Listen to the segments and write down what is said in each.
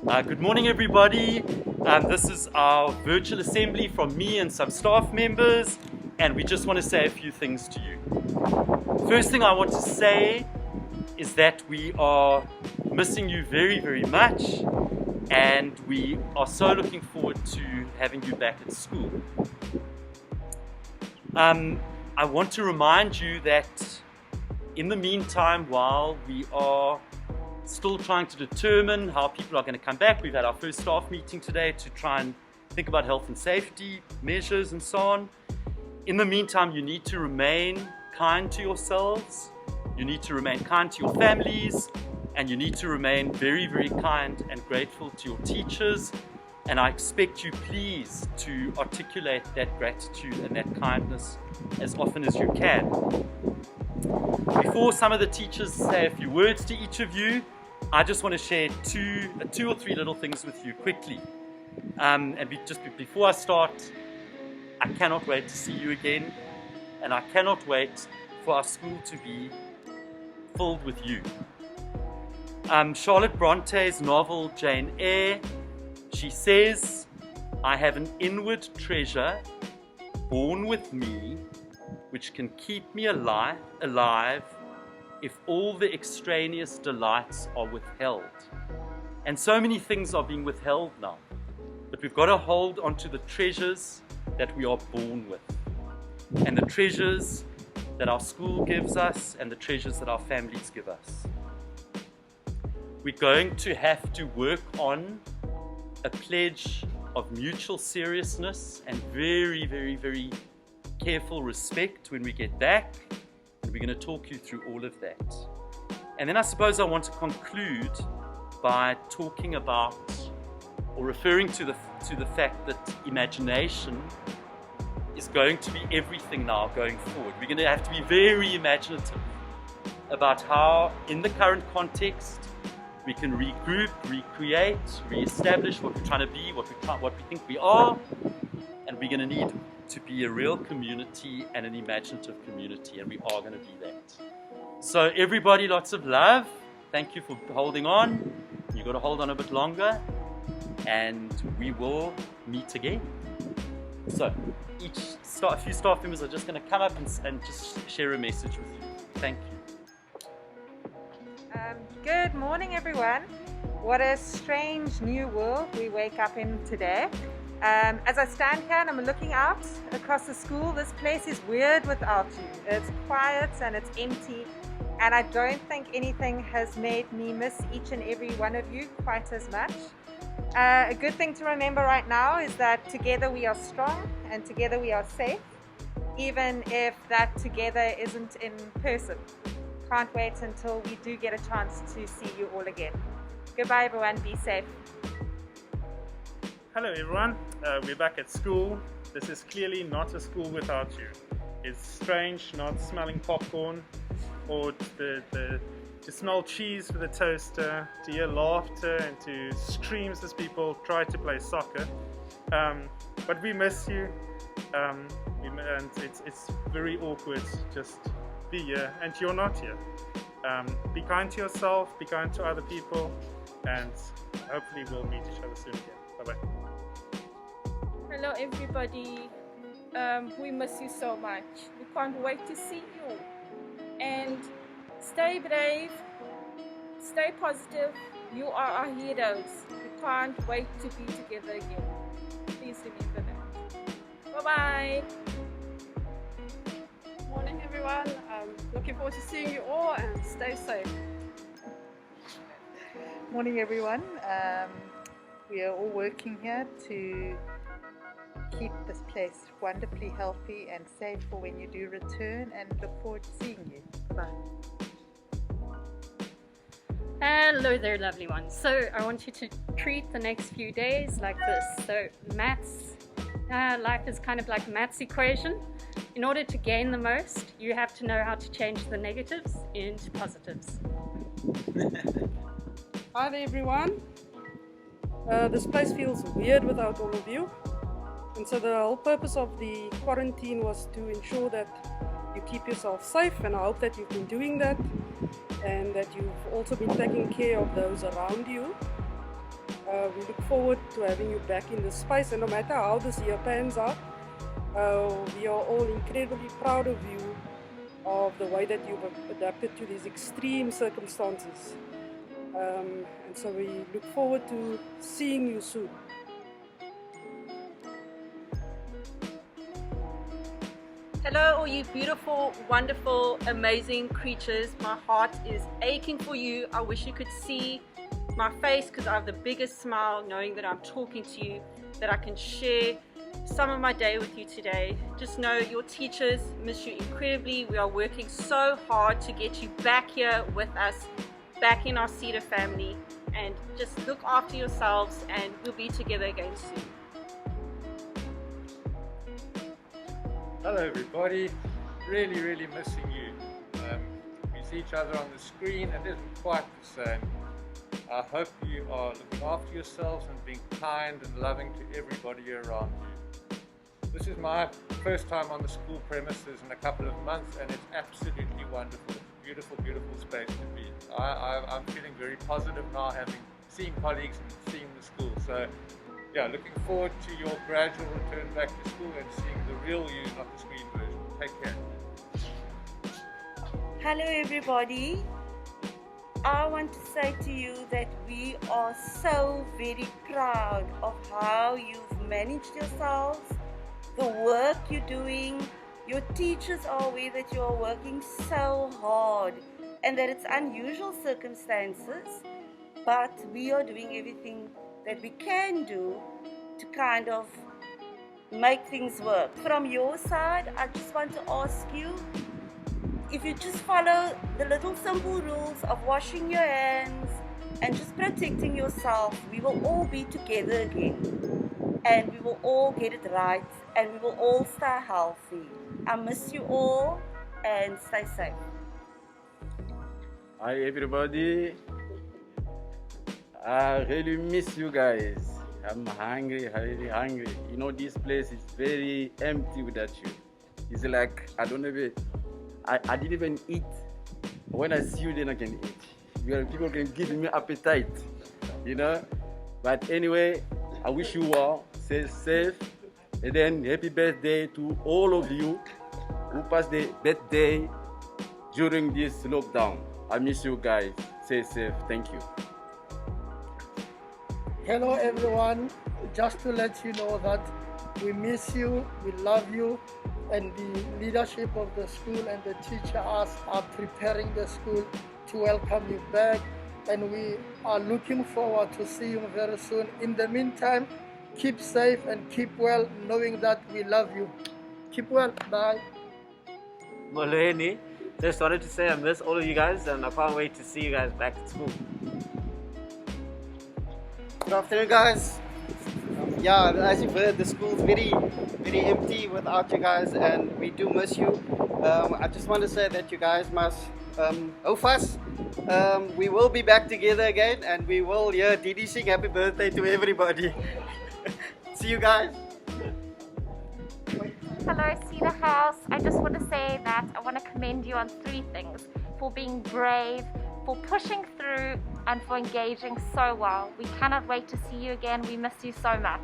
Good morning, everybody. This is our virtual assembly from me and some staff members, and we just want to say a few things to you. First thing I want to say is that we are missing you very, very much, and we are so looking forward to having you back at school. I want to remind you that in the meantime, while we are still trying to determine how people are going to come back, we've had our first staff meeting today to try and think about health and safety measures and so on. In the meantime, you need to remain kind to yourselves, you need to remain kind to your families, and you need to remain very, very kind and grateful to your teachers. And I expect you please to articulate that gratitude and that kindness as often as you can. Before some of the teachers say a few words to each of you, I just want to share two or three little things with you quickly. Before I start, I cannot wait to see you again, and I cannot wait for our school to be filled with you. Charlotte Bronte's novel Jane Eyre, she says, "I have an inward treasure born with me, which can keep me alive if all the extraneous delights are withheld." And so many things are being withheld now, but we've got to hold onto the treasures that we are born with, and the treasures that our school gives us, and the treasures that our families give us. We're going to have to work on a pledge of mutual seriousness and very, very, very careful respect when we get back, and we're going to talk you through all of that. And then I suppose I want to conclude by talking about, or referring to the fact that imagination is going to be everything now going forward. We're going to have to be very imaginative about how, in the current context, we can regroup, recreate, re-establish what we're trying to be, what we think we are, and we're going to need to be a real community and an imaginative community, and we are going to be that. So everybody, lots of love. Thank you for holding on. You've got to hold on a bit longer, and we will meet again. So a few staff members are just going to come up and just share a message with you. Thank you. Good morning, everyone. What a strange new world we wake up in today. As I stand here and I'm looking out across the school, this place is weird without you. It's quiet and it's empty, and I don't think anything has made me miss each and every one of you quite as much. A good thing to remember right now is that together we are strong and together we are safe, even if that together isn't in person. Can't wait until we do get a chance to see you all again. Goodbye, everyone. Be safe. Hello everyone, we're back at school. This is clearly not a school without you. It's strange not smelling popcorn, or to smell cheese with a toaster, to hear laughter and to screams as people try to play soccer. But we miss you, and it's very awkward just be here and you're not here. Be kind to yourself, be kind to other people, and hopefully we'll meet each other soon again. Bye-bye. Hello everybody, we miss you so much. We can't wait to see you. And stay brave, stay positive, you are our heroes. We can't wait to be together again. Please remember that. Bye-bye. Morning everyone, looking forward to seeing you all, and stay safe. Morning everyone, we are all working here to keep this place wonderfully healthy and safe for when you do return, and look forward to seeing you. Bye. Hello there, lovely ones. So I want you to treat the next few days like this. So maths, life is kind of like a maths equation. In order to gain the most, you have to know how to change the negatives into positives. Hi there everyone. This place feels weird without all of you. And so the whole purpose of the quarantine was to ensure that you keep yourself safe, and I hope that you've been doing that, and that you've also been taking care of those around you. We look forward to having you back in this space, and no matter how this year pans out, we are all incredibly proud of you, of the way that you've adapted to these extreme circumstances. And so we look forward to seeing you soon. Hello all you beautiful, wonderful, amazing creatures. My heart is aching for you. I wish you could see my face because I have the biggest smile knowing that I'm talking to you, that I can share some of my day with you today. Just know your teachers miss you incredibly. We are working so hard to get you back here with us, back in our Cedar family, and just look after yourselves and we'll be together again soon. Hello everybody, really missing you. We see each other on the screen, it isn't quite the same. I hope you are looking after yourselves and being kind and loving to everybody around you. This is my first time on the school premises in a couple of months and it's absolutely wonderful. It's a beautiful, beautiful space to be. I'm feeling very positive now, having seen colleagues and seeing the school. So yeah, looking forward to your gradual return back to school and seeing the real you, not the screen version. Take care. Hello everybody. I want to say to you that we are so very proud of how you've managed yourselves, the work you're doing. Your teachers are aware that you are working so hard and that it's unusual circumstances, but we are doing everything that we can do to kind of make things work. From your side, I just want to ask you, if you just follow the little simple rules of washing your hands and just protecting yourself, we will all be together again and we will all get it right and we will all stay healthy. I miss you all and stay safe. Hi everybody. I really miss you guys. I'm hungry, really hungry. You know, this place is very empty without you. It's like I didn't even eat. When I see you, then I can eat. People can give me appetite, you know. But anyway, I wish you all stay safe. And then happy birthday to all of you who passed the birthday during this lockdown. I miss you guys. Stay safe. Thank you. Hello everyone, just to let you know that we miss you, we love you, and the leadership of the school and the teachers are preparing the school to welcome you back, and we are looking forward to see you very soon. In the meantime, keep safe and keep well, knowing that we love you. Keep well, bye. Molweni, just wanted to say I miss all of you guys and I can't wait to see you guys back at school. Good afternoon guys. Yeah, as you've heard, the school's very empty without you guys and we do miss you. I just want to say that you guys must hope us. We will be back together again and we will Didi sing happy birthday to everybody. See you guys. Hello Cedar House. I just want to say that I want to commend you on 3 things: for being brave, for pushing through, and for engaging so well. We cannot wait to see you again. We miss you so much.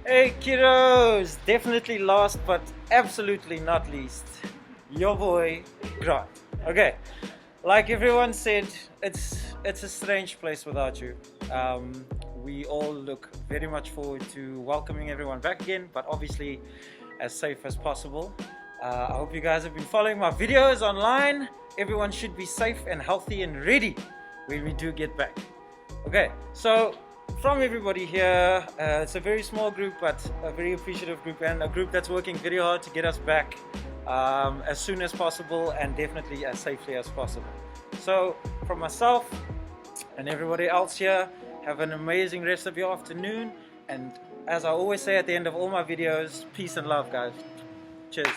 Hey kiddos, definitely last but absolutely not least, your boy Grant. Okay, like everyone said, it's a strange place without you. We all look very much forward to welcoming everyone back again, but obviously as safe as possible. I hope you guys have been following my videos online. Everyone should be safe and healthy and ready when we do get back. Okay, so from everybody here, it's a very small group but a very appreciative group and a group that's working very hard to get us back as soon as possible and definitely as safely as possible. So from myself and everybody else here, have an amazing rest of your afternoon, and as I always say at the end of all my videos, peace and love guys. Cheers.